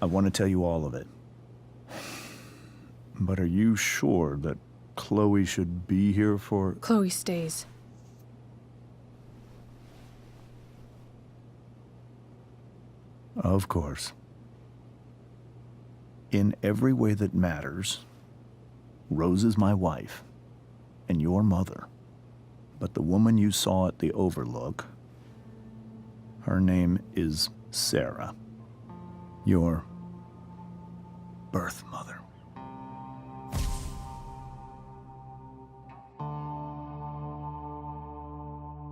I want to tell you all of it. But are you sure that Chloe should be here for... Chloe stays. Of course. In every way that matters, Rose is my wife and your mother. But the woman you saw at the Overlook, her name is Sarah, your birth mother.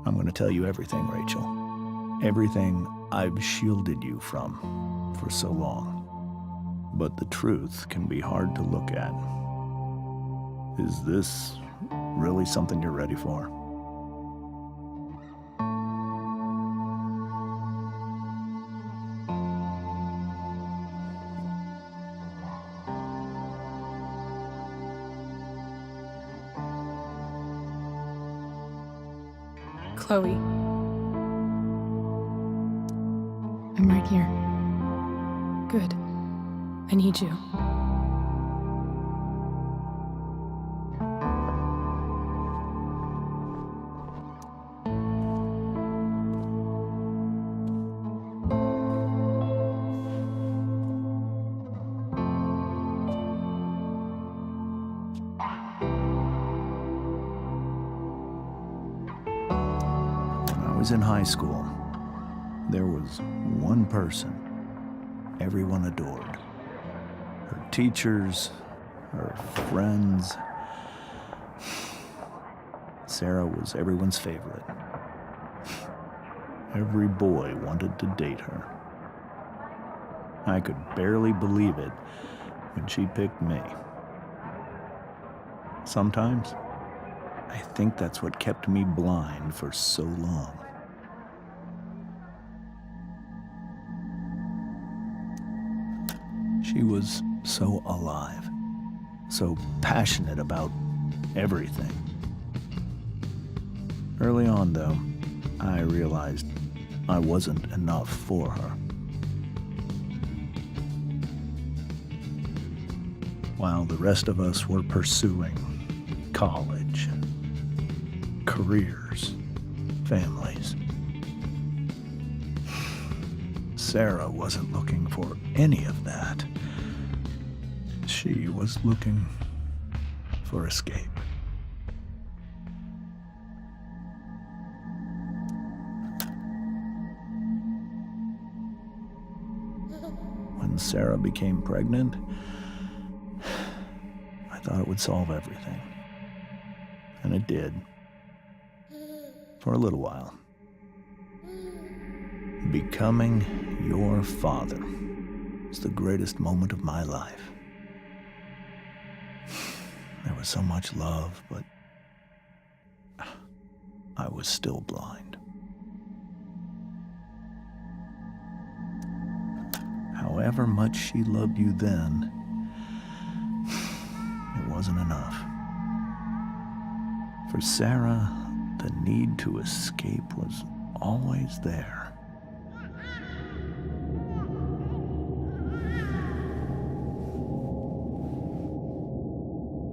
I'm going to tell you everything, Rachel. Everything I've shielded you from for so long. But the truth can be hard to look at. Is this really something you're ready for? Chloe. I'm right here. Good. I need you. When I was in high school, there was one person everyone adored. Her teachers, her friends. Sarah was everyone's favorite. Every boy wanted to date her. I could barely believe it when she picked me. Sometimes, I think that's what kept me blind for so long. She was so alive, so passionate about everything. Early on, though, I realized I wasn't enough for her. While the rest of us were pursuing college, careers, families, Sarah wasn't looking for any of that. She was looking for escape. When Sarah became pregnant, I thought it would solve everything. And it did. For a little while. Becoming your father was the greatest moment of my life. There was so much love, but I was still blind. However much she loved you then, it wasn't enough. For Sarah, the need to escape was always there.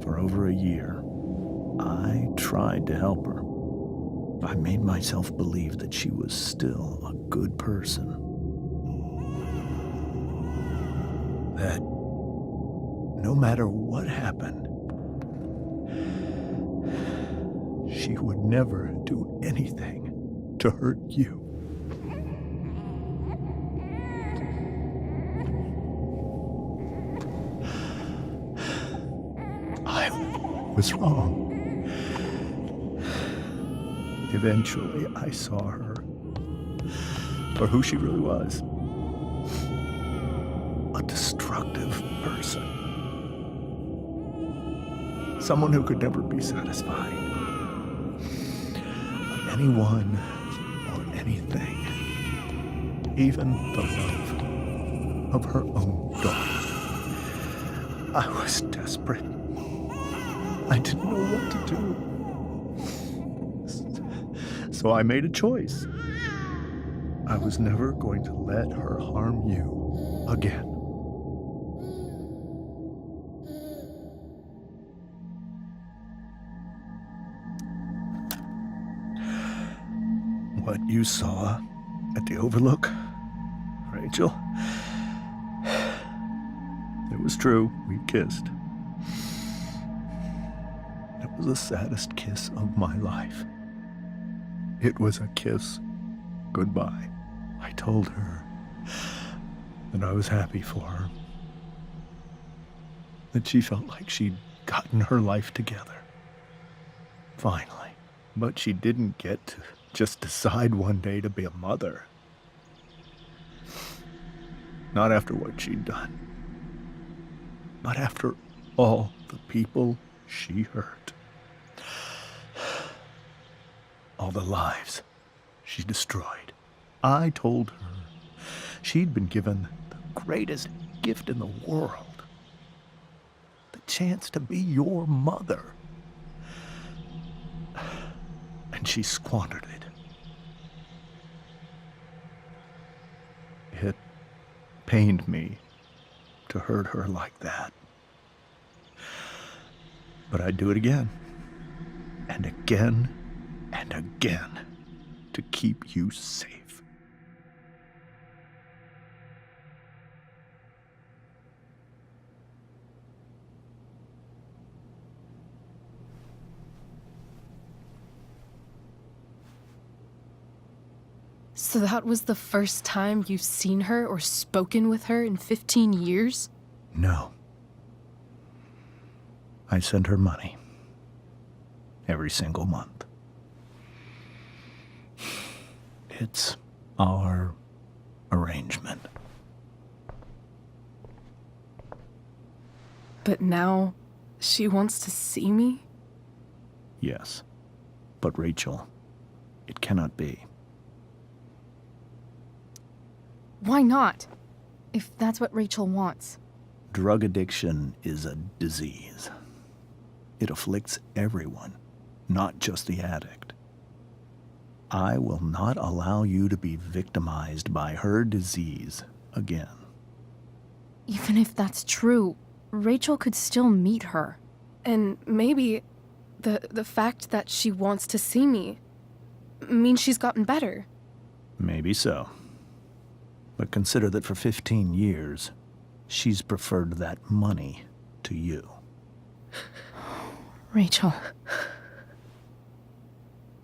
For over a year, I tried to help her. I made myself believe that she was still a good person. That no matter what happened, she would never do anything to hurt you. I was wrong. Eventually, I saw her for who she really was. A destructive person. Someone who could never be satisfied. Of anyone or anything. Even the love of her own daughter. I was desperate. I didn't know what to do. So I made a choice. I was never going to let her harm you again. What you saw at the Overlook, Rachel, it was true. We kissed. It was the saddest kiss of my life. It was a kiss goodbye. I told her that I was happy for her, that she felt like she'd gotten her life together. Finally. But she didn't get to just decide one day to be a mother. Not after what she'd done. Not after all the people she hurt. All the lives she destroyed. I told her she'd been given the greatest gift in the world. The chance to be your mother. And she squandered it. It pained me to hurt her like that. But I'd do it again, and again, and again, to keep you safe. So that was the first time you've seen her or spoken with her in 15 years? No. I sent her money. Every single month. It's our arrangement. But now she wants to see me? Yes. But Rachel, it cannot be. Why not? If that's what Rachel wants. Drug addiction is a disease. It afflicts everyone, not just the addict. I will not allow you to be victimized by her disease again. Even if that's true, Rachel could still meet her. And maybe the fact that she wants to see me means she's gotten better. Maybe so. But consider that for 15 years, she's preferred that money to you. Rachel.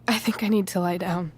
I think I need to lie down.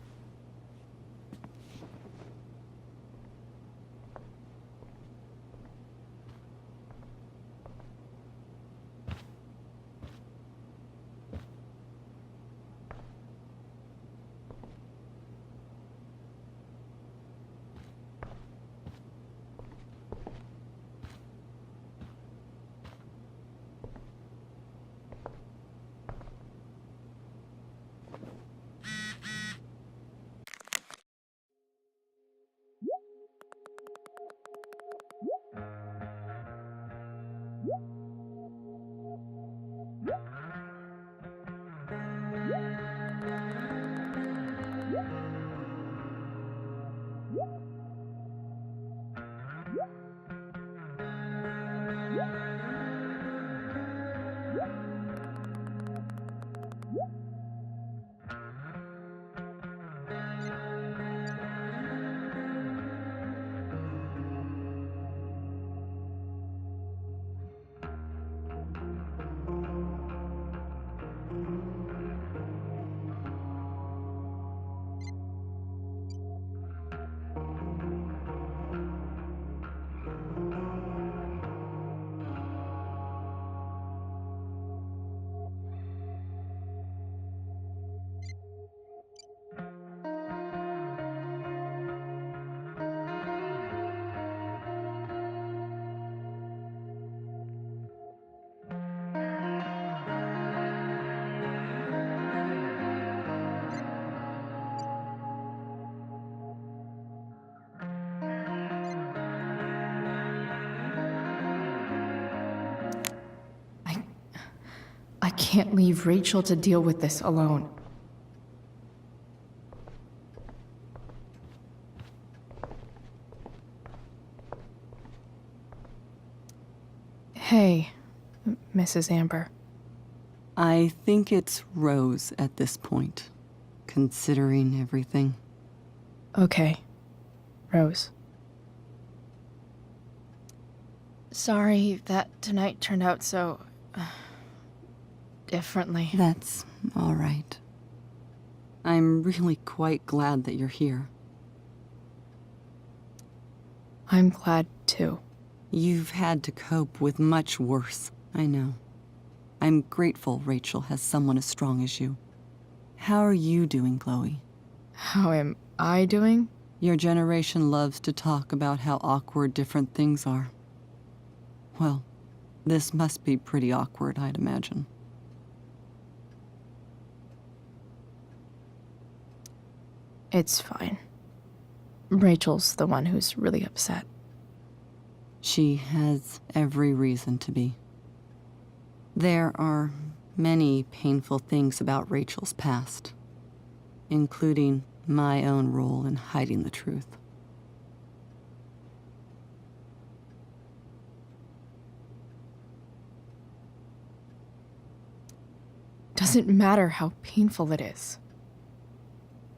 I can't leave Rachel to deal with this alone. Hey, Mrs. Amber. I think it's Rose at this point, considering everything. Okay, Rose. Sorry that tonight turned out so... differently. That's all right. I'm really quite glad that you're here. I'm glad, too. You've had to cope with much worse, I know. I'm grateful Rachel has someone as strong as you. How are you doing, Chloe? How am I doing? Your generation loves to talk about how awkward different things are. Well, this must be pretty awkward, I'd imagine. It's fine. Rachel's the one who's really upset. She has every reason to be. There are many painful things about Rachel's past, including my own role in hiding the truth. Doesn't matter how painful it is.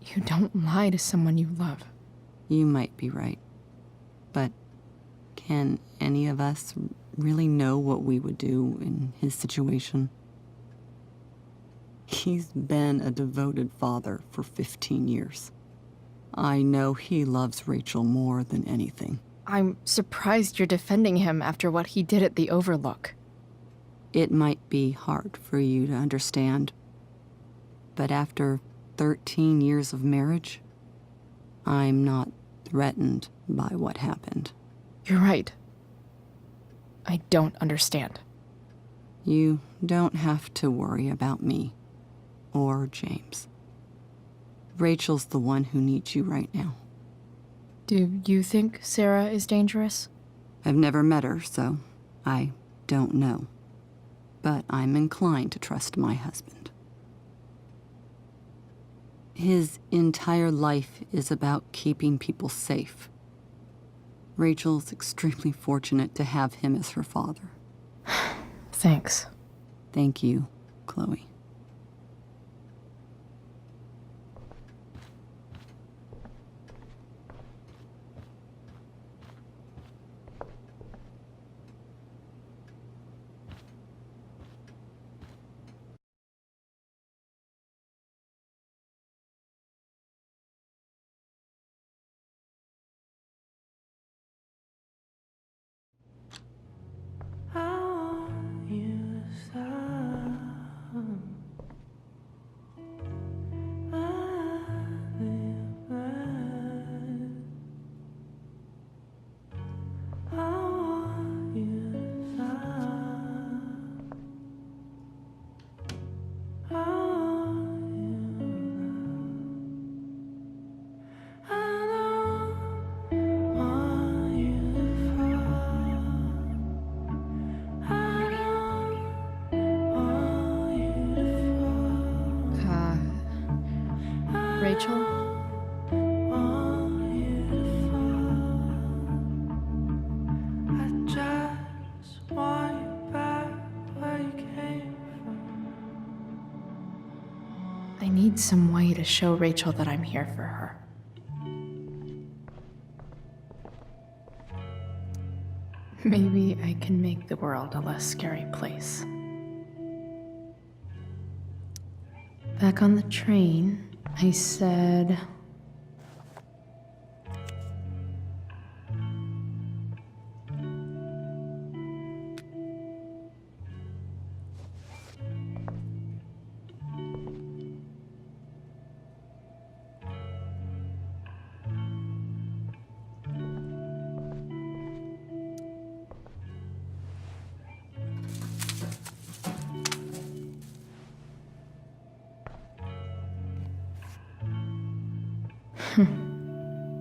You don't lie to someone you love. You might be right, but can any of us really know what we would do in his situation? He's been a devoted father for 15 years. I know he loves Rachel more than anything. I'm surprised you're defending him after what he did at the Overlook. It might be hard for you to understand, but after 13 years of marriage, I'm not threatened by what happened. You're right. I don't understand. You don't have to worry about me or James. Rachel's the one who needs you right now. Do you think Sarah is dangerous? I've never met her, so I don't know. But I'm inclined to trust my husband. His entire life is about keeping people safe. Rachel's extremely fortunate to have him as her father. Thanks. Thank you, Chloe. Rachel? I need some way to show Rachel that I'm here for her. Maybe I can make the world a less scary place. Back on the train, I said...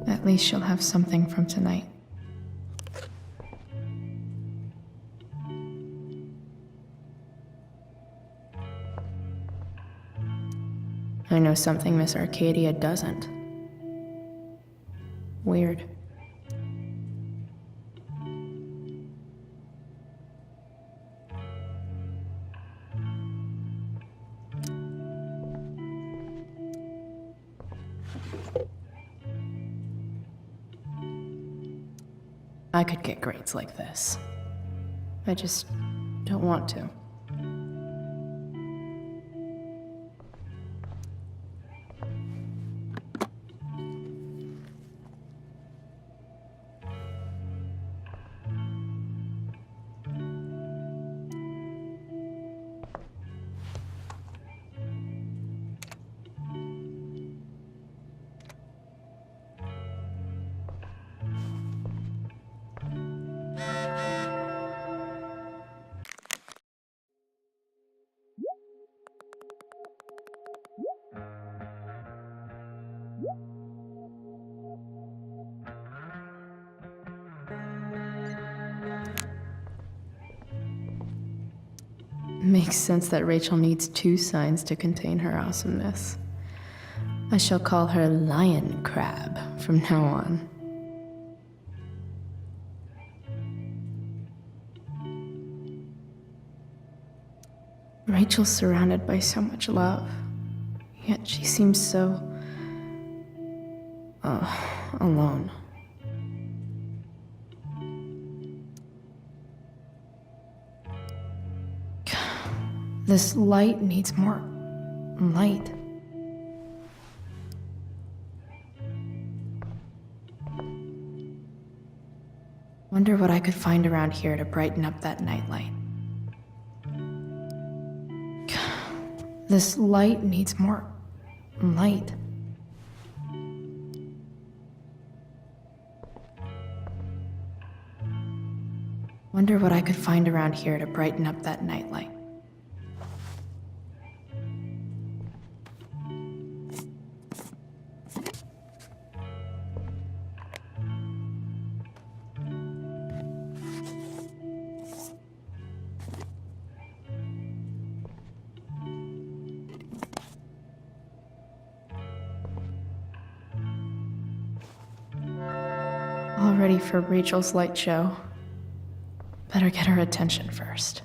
At least she'll have something from tonight. I know something Miss Arcadia doesn't. Weird. I could get grades like this. I just don't want to. Makes sense that Rachel needs 2 signs to contain her awesomeness. I shall call her Lion Crab from now on. Rachel's surrounded by so much love, yet she seems so... alone. This light needs more light. Wonder what I could find around here to brighten up that nightlight. This light needs more light. Wonder what I could find around here to brighten up that nightlight. All ready for Rachel's light show. Better get her attention first.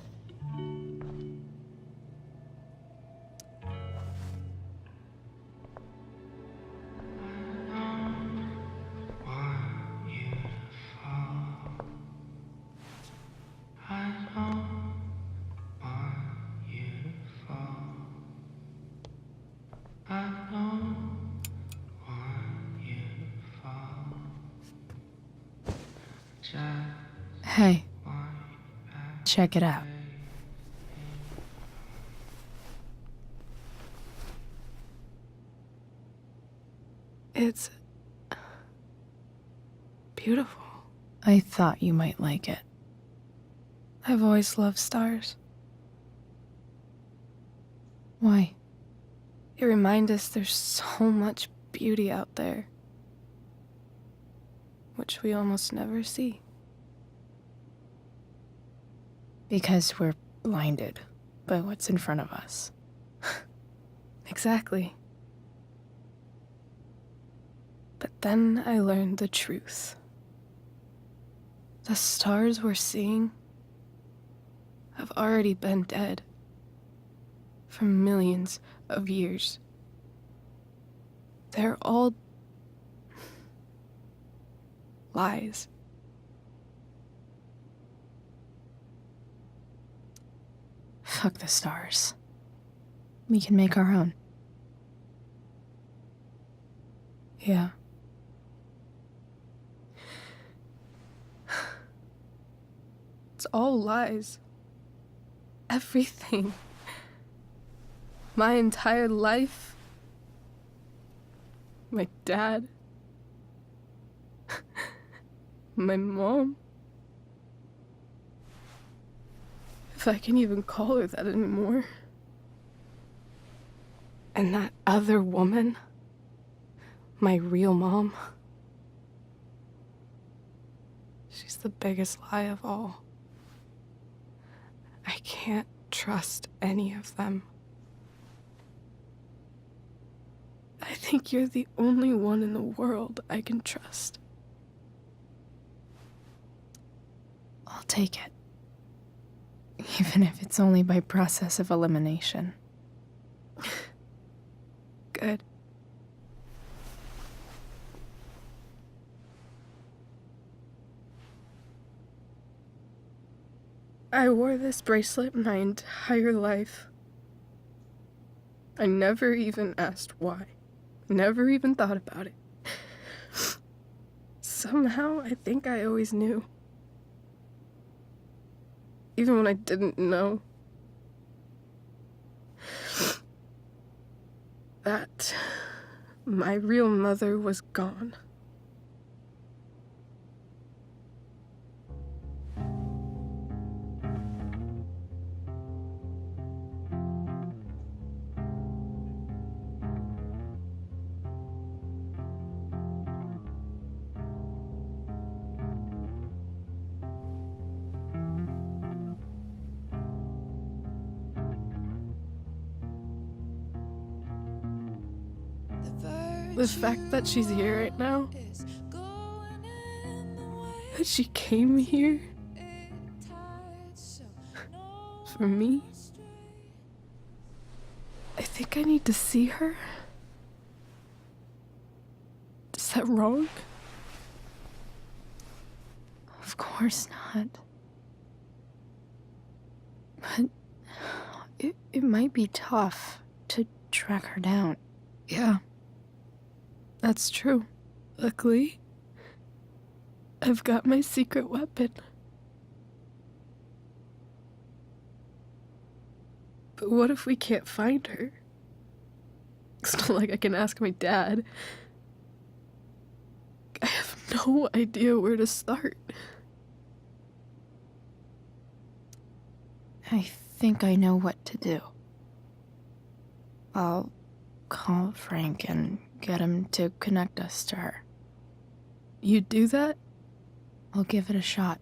Hey, check it out. It's beautiful. I thought you might like it. I've always loved stars. Why? They remind us there's so much beauty out there, which we almost never see. Because we're blinded by what's in front of us. Exactly. But then I learned the truth. The stars we're seeing have already been dead for millions of years. They're all lies. Fuck the stars. We can make our own. Yeah. It's all lies. Everything. My entire life. My dad. My mom. If I can even call her that anymore. And that other woman. My real mom. She's the biggest lie of all. I can't trust any of them. I think you're the only one in the world I can trust. I'll take it. Even if it's only by process of elimination. Good. I wore this bracelet my entire life. I never even asked why. Never even thought about it. Somehow, I think I always knew. Even when I didn't know. That my real mother was gone. The fact that she's here right now, that she came here for me, I think I need to see her. Is that wrong? Of course not. But it might be tough to track her down. Yeah. That's true. Luckily, I've got my secret weapon. But what if we can't find her? It's not like I can ask my dad. I have no idea where to start. I think I know what to do. I'll call Frank and get him to connect us to her. You do that? I'll give it a shot.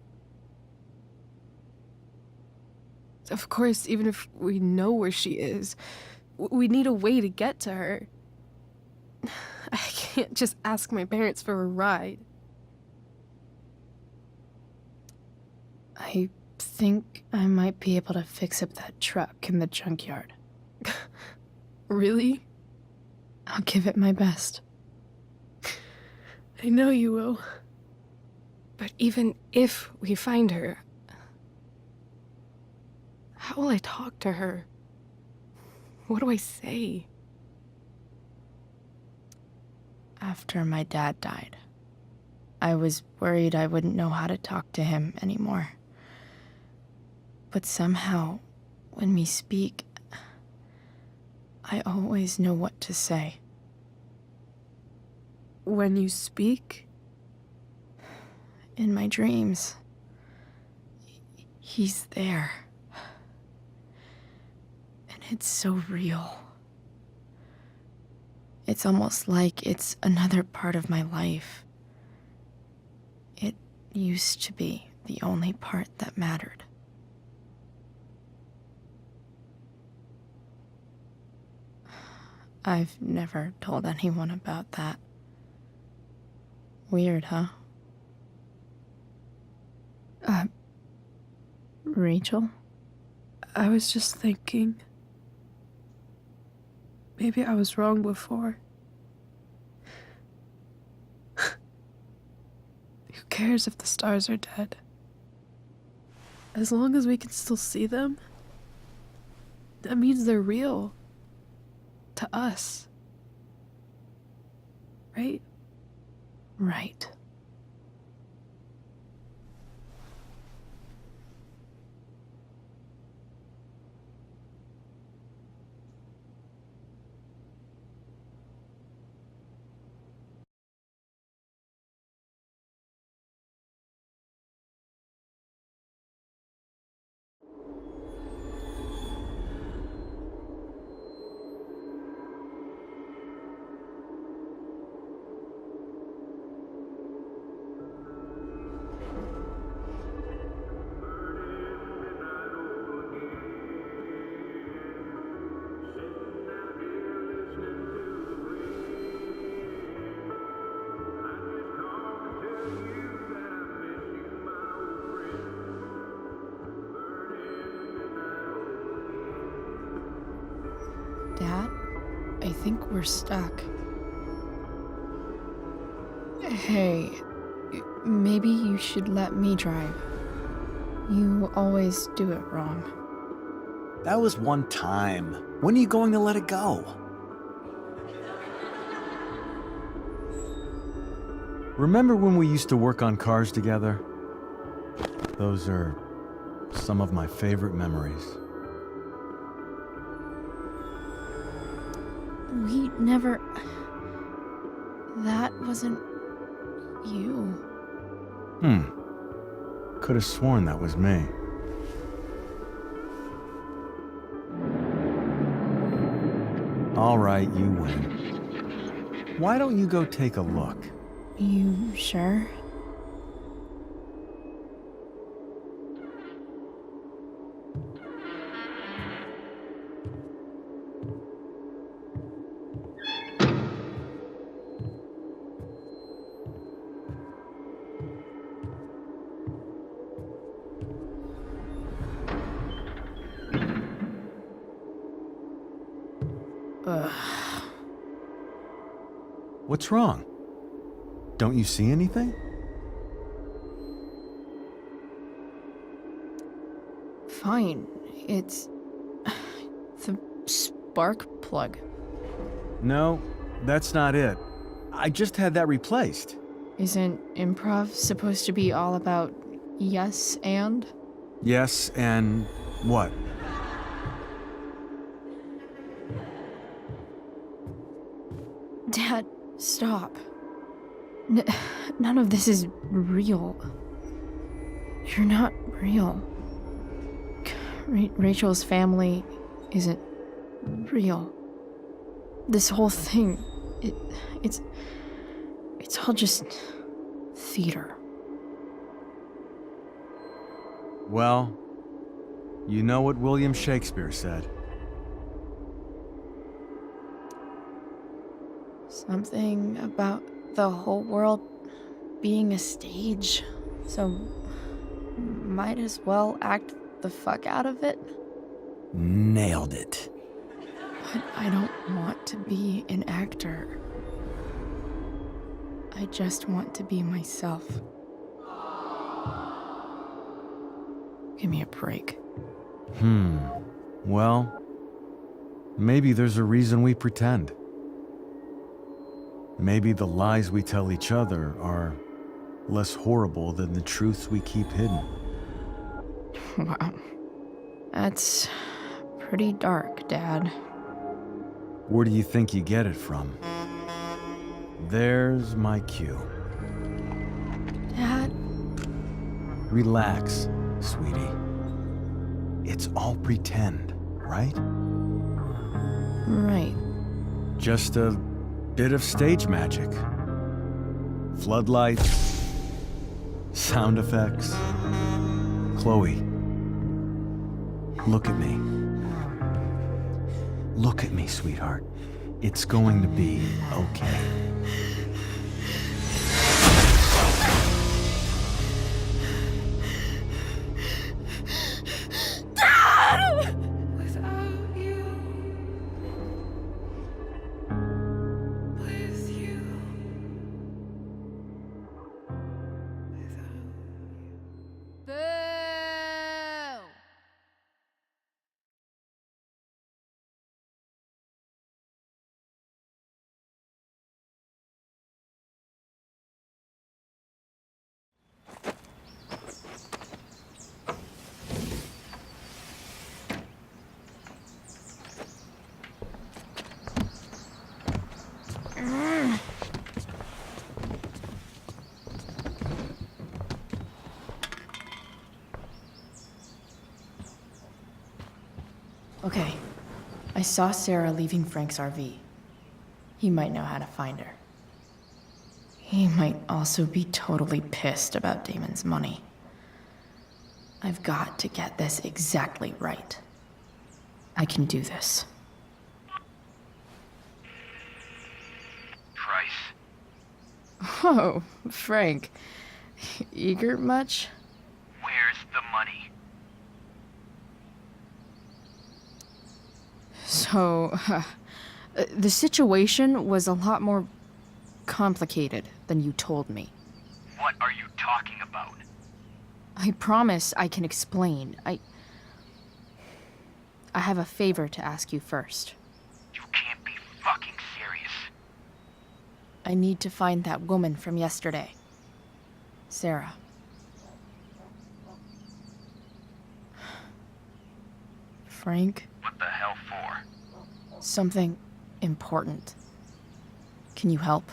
Of course, even if we know where she is, we need a way to get to her. I can't just ask my parents for a ride. I think I might be able to fix up that truck in the junkyard. Really? I'll give it my best. I know you will. But even if we find her, how will I talk to her? What do I say? After my dad died, I was worried I wouldn't know how to talk to him anymore. But somehow, when we speak, I always know what to say. When you speak? In my dreams, he's there. And it's so real. It's almost like it's another part of my life. It used to be the only part that mattered. I've never told anyone about that. Weird, huh? Rachel? I was just thinking. Maybe I was wrong before. Who cares if the stars are dead? As long as we can still see them, that means they're real. To us. Right? Right. Dad, I think we're stuck. Hey, maybe you should let me drive. You always do it wrong. That was one time. When are you going to let it go? Remember when we used to work on cars together? Those are some of my favorite memories. We never... That wasn't... you. Could have sworn that was me. All right, you win. Why don't you go take a look? You sure? Ugh. What's wrong? Don't you see anything? Fine. It's... the spark plug. No, that's not it. I just had that replaced. Isn't improv supposed to be all about yes and? Yes, and what? Dad, stop. None of this is real. You're not real. Rachel's family isn't real. This whole thing, it's all just theater. Well, you know what William Shakespeare said. Something about the whole world being a stage, so might as well act the fuck out of it. Nailed it. But I don't want to be an actor. I just want to be myself. Give me a break. Well, maybe there's a reason we pretend. Maybe the lies we tell each other are less horrible than the truths we keep hidden. Wow. That's pretty dark, Dad. Where do you think you get it from? There's my cue. Dad? Relax, sweetie. It's all pretend, right? Right. Just a bit of stage magic. Floodlights, sound effects. Chloe, look at me. Look at me, sweetheart. It's going to be okay. Okay. I saw Sarah leaving Frank's RV. He might know how to find her. He might also be totally pissed about Damon's money. I've got to get this exactly right. I can do this. Price, Oh, Frank. Eager much? where's the money? So, the situation was a lot more complicated than you told me. What are you talking about? I promise I can explain. I have a favor to ask you first. You can't be fucking serious. I need to find that woman from yesterday. Sarah. Frank? What the hell for? Something important. Can you help?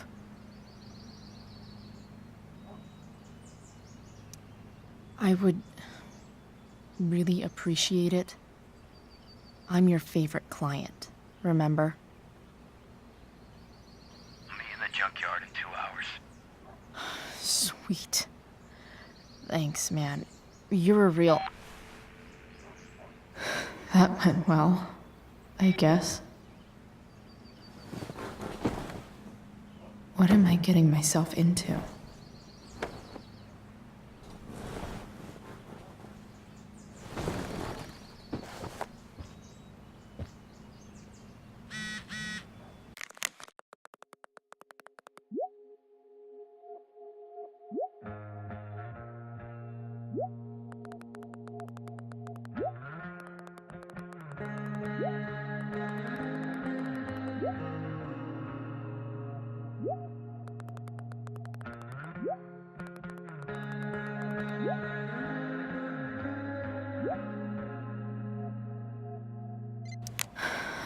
I would really appreciate it. I'm your favorite client, remember? Meet in the junkyard in 2 hours. Sweet. Thanks, man. You're a real... That went well, I guess. What am I getting myself into?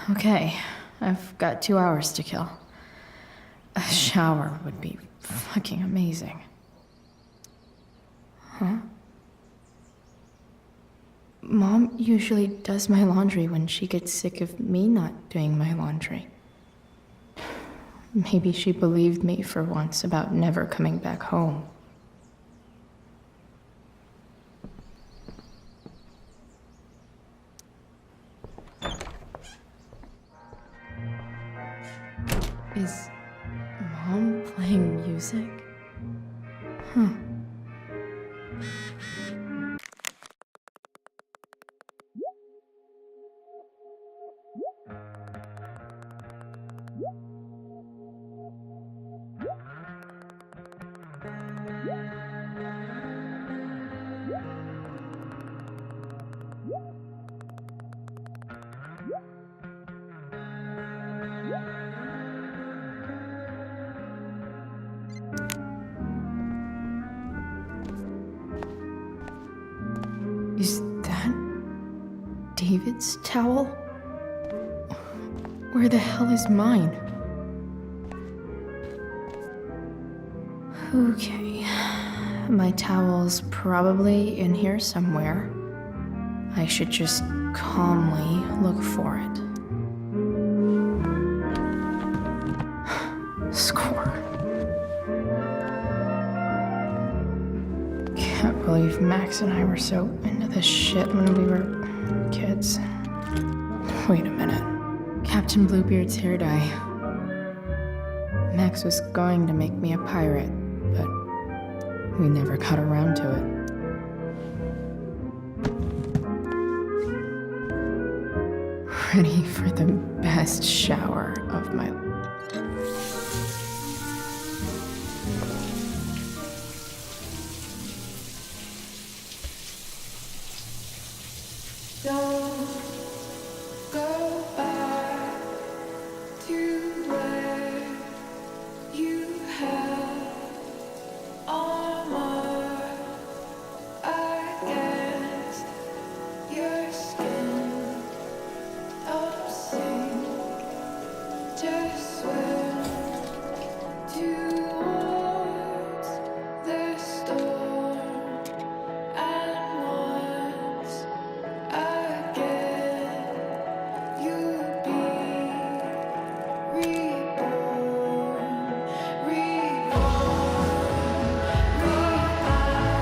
Okay, I've got 2 hours to kill. A shower would be fucking amazing. Huh? Mom usually does my laundry when she gets sick of me not doing my laundry. Maybe she believed me for once about never coming back home. Is Mom playing music? Huh. Is that David's towel? Where the hell is mine? Okay, my towel's probably in here somewhere. I should just calmly look for it. Score. Can't believe Max and I were so into this shit when we were kids. Wait a minute. Captain Bluebeard's hair dye. Max was going to make me a pirate, but we never got around to it. Ready for the best shower of my life. Don't go back to where you had armor against your skin. Don't sink, just swim towards the storm. And once again, you'll be reborn, to where I had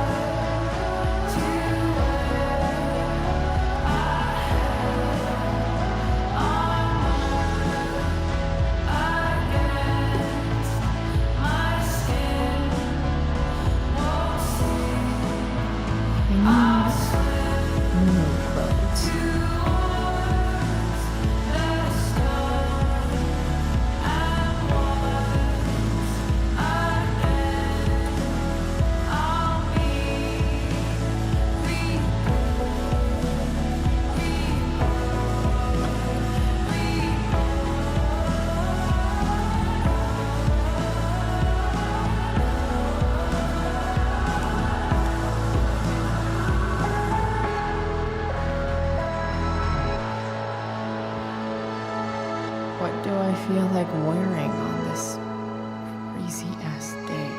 armor against do I feel like wearing on this crazy ass day?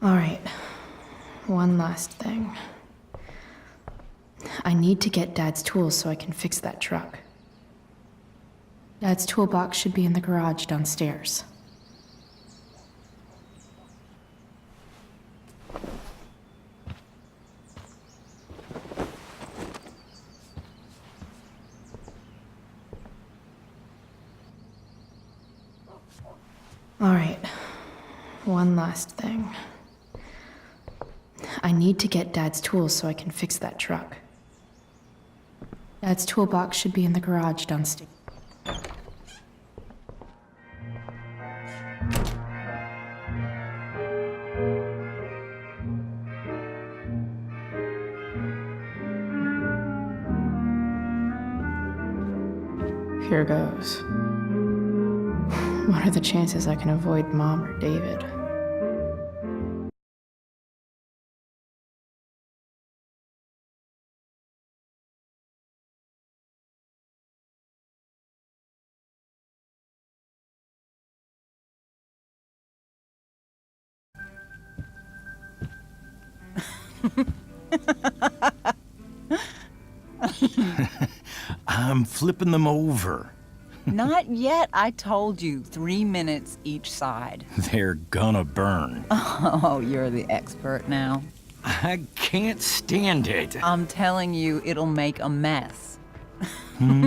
All right, one last thing. I need to get Dad's tools so I can fix that truck. Dad's toolbox should be in the garage downstairs. All right, one last thing. I need to get Dad's tools so I can fix that truck. Dad's toolbox should be in the garage downstairs. Here goes. What are the chances I can avoid Mom or David? I'm flipping them over. Not yet. I told you, 3 minutes each side. They're gonna burn. Oh, you're the expert now. I can't stand it. I'm telling you, it'll make a mess. You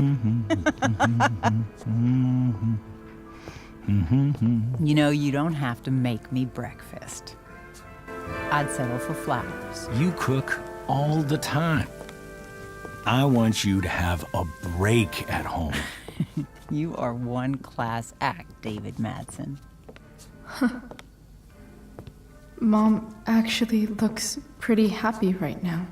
know, you don't have to make me breakfast. I'd settle for flowers. You cook all the time. I want you to have a break at home. You are one class act, David Madsen. Mom actually looks pretty happy right now.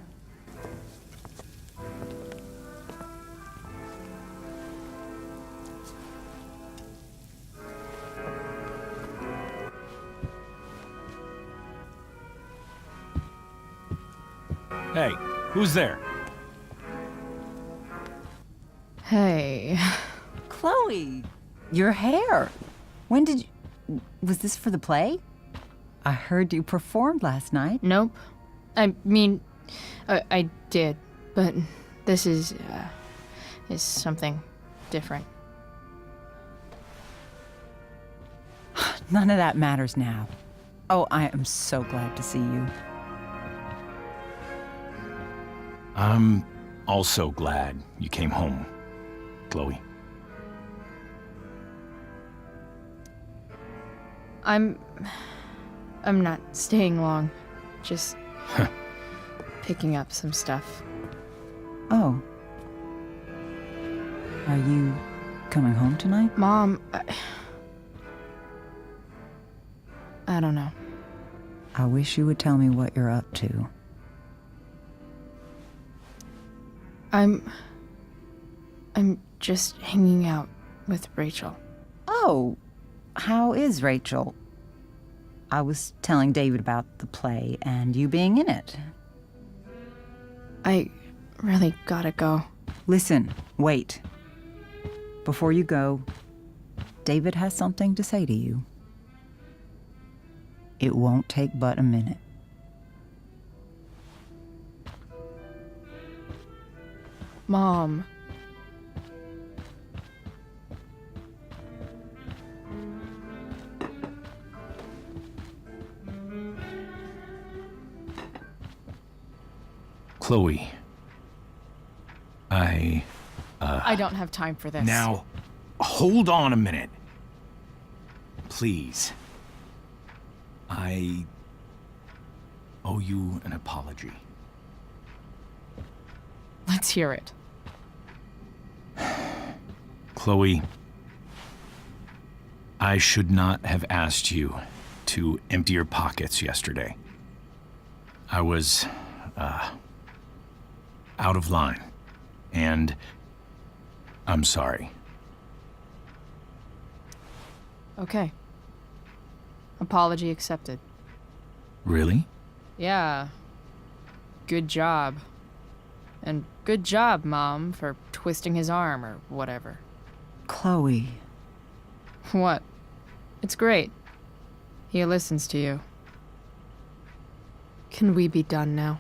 Hey, who's there? Hey. Chloe, your hair. When did you... Was this for the play? I heard you performed last night. Nope. I mean, I did, but this is something different. None of that matters now. Oh, I am so glad to see you. I'm also glad you came home, Chloe. I'm not staying long. Just picking up some stuff. Oh. Are you coming home tonight? Mom, I don't know. I wish you would tell me what you're up to. I'm just hanging out with Rachel. Oh, how is Rachel? I was telling David about the play and you being in it. I really gotta go. Listen, wait. Before you go, David has something to say to you. It won't take but a minute. Mom. Chloe. I don't have time for this. Now, hold on a minute. Please. I owe you an apology. Let's hear it. Chloe, I should not have asked you to empty your pockets yesterday. I was, out of line. And I'm sorry. Okay. Apology accepted. Really? Yeah. Good job. And good job, Mom, for twisting his arm or whatever. Chloe. What? It's great. He listens to you. Can we be done now?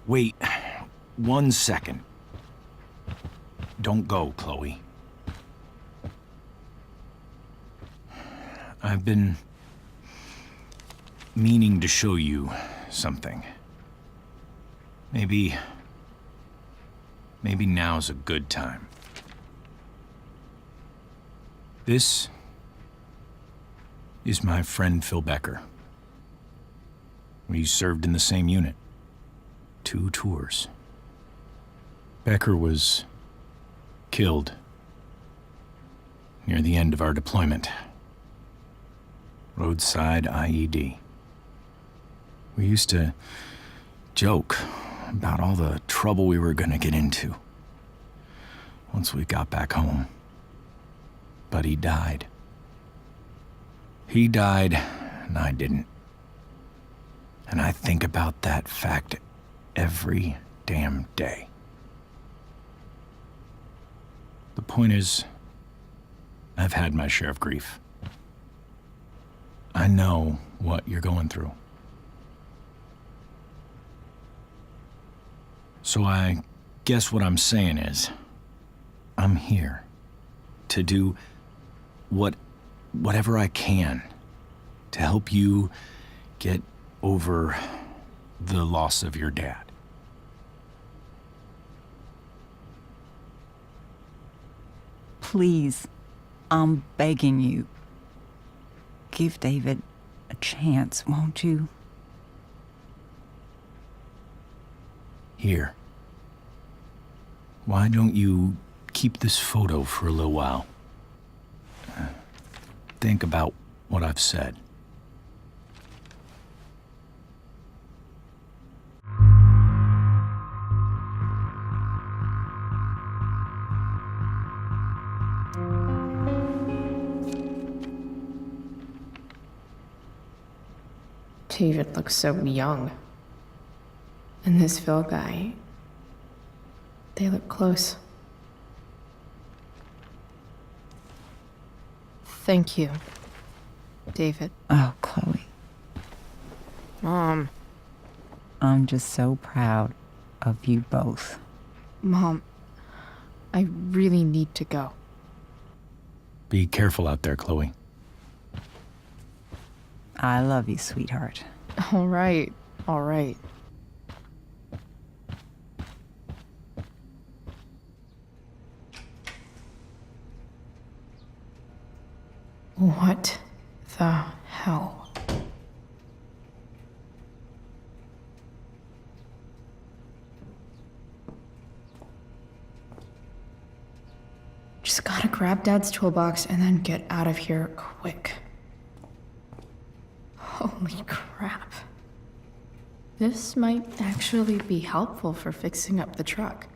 Wait 1 second. Don't go, Chloe. I've been meaning to show you something. Maybe now's a good time. This is my friend Phil Becker. We served in the same unit. 2 tours. Becker was killed near the end of our deployment. Roadside IED. We used to joke about all the trouble we were gonna get into once we got back home. But he died. He died, and I didn't. And I think about that fact every damn day. The point is, I've had my share of grief. I know what you're going through. So I guess what I'm saying is, I'm here to do whatever I can to help you get over the loss of your dad. Please, I'm begging you. Give David a chance, won't you? Here. Why don't you keep this photo for a little while? Think about what I've said. David looks so young. And this Phil guy, they look close. Thank you, David. Oh, Chloe. Mom. I'm just so proud of you both. Mom, I really need to go. Be careful out there, Chloe. I love you, sweetheart. All right. All right. What the hell? Just gotta grab Dad's toolbox and then get out of here quick. Holy crap. This might actually be helpful for fixing up the truck.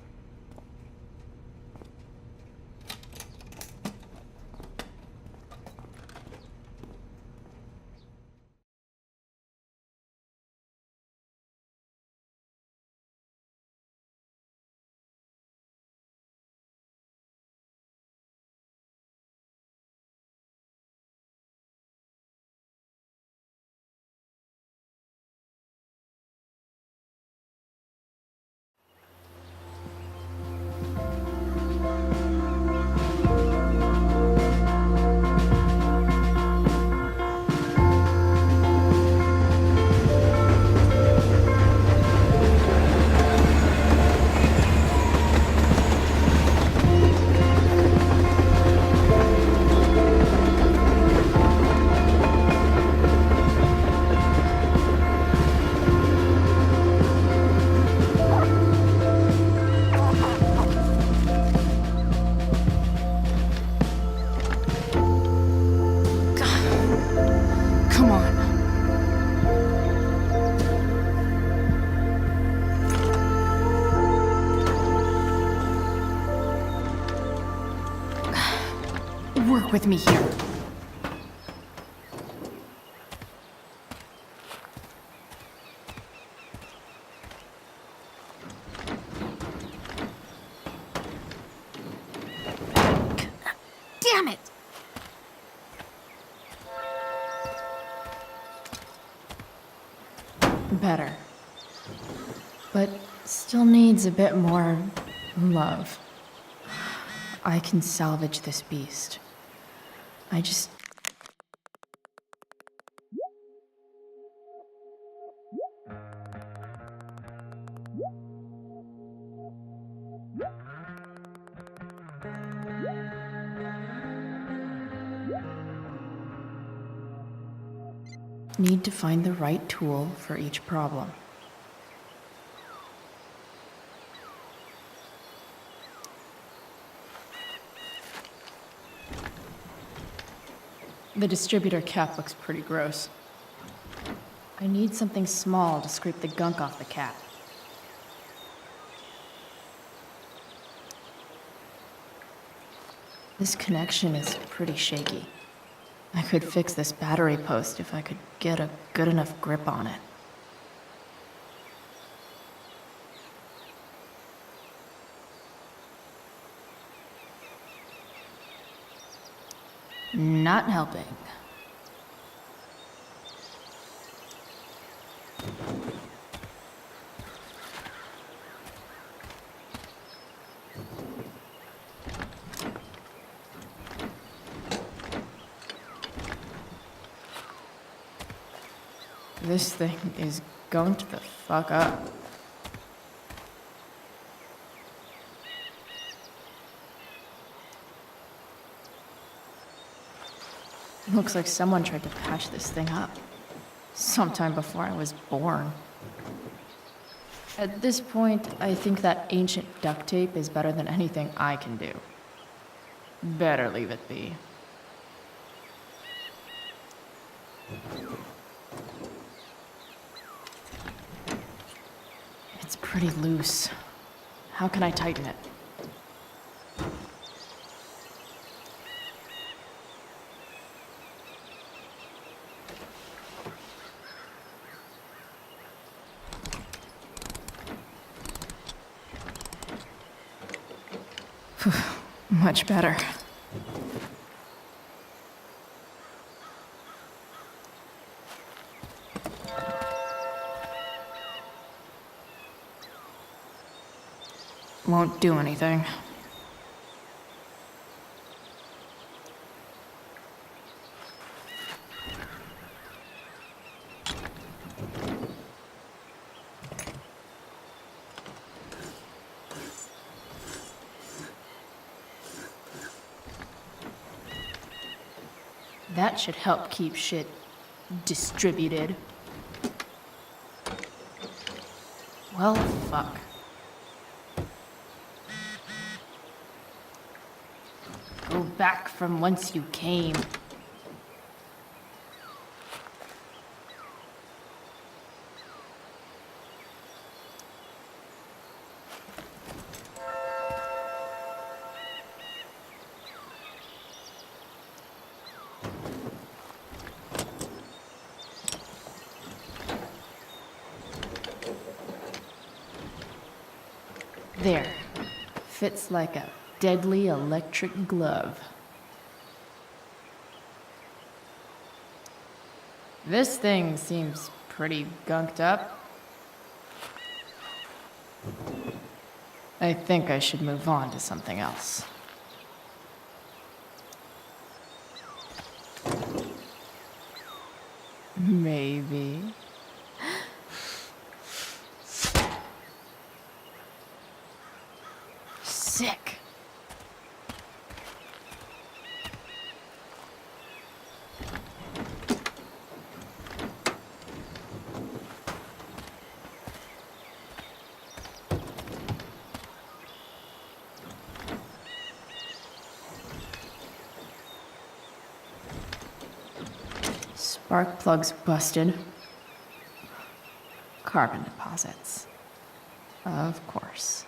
Work with me here. Damn it! Better. But still needs a bit more love. I can salvage this beast. I just... need to find the right tool for each problem. The distributor cap looks pretty gross. I need something small to scrape the gunk off the cap. This connection is pretty shaky. I could fix this battery post if I could get a good enough grip on it. Not helping. This thing is going to the fuck up. Looks like someone tried to patch this thing up. Sometime before I was born. At this point, I think that ancient duct tape is better than anything I can do. Better leave it be. It's pretty loose. How can I tighten it? Much better. Won't do anything. That should help keep shit distributed. Well, fuck. Go back from whence you came. There. Fits like a deadly electric glove. This thing seems pretty gunked up. I think I should move on to something else. Maybe. Sick. Spark plugs busted. Carbon deposits. Of course.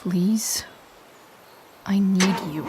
Please? I need you.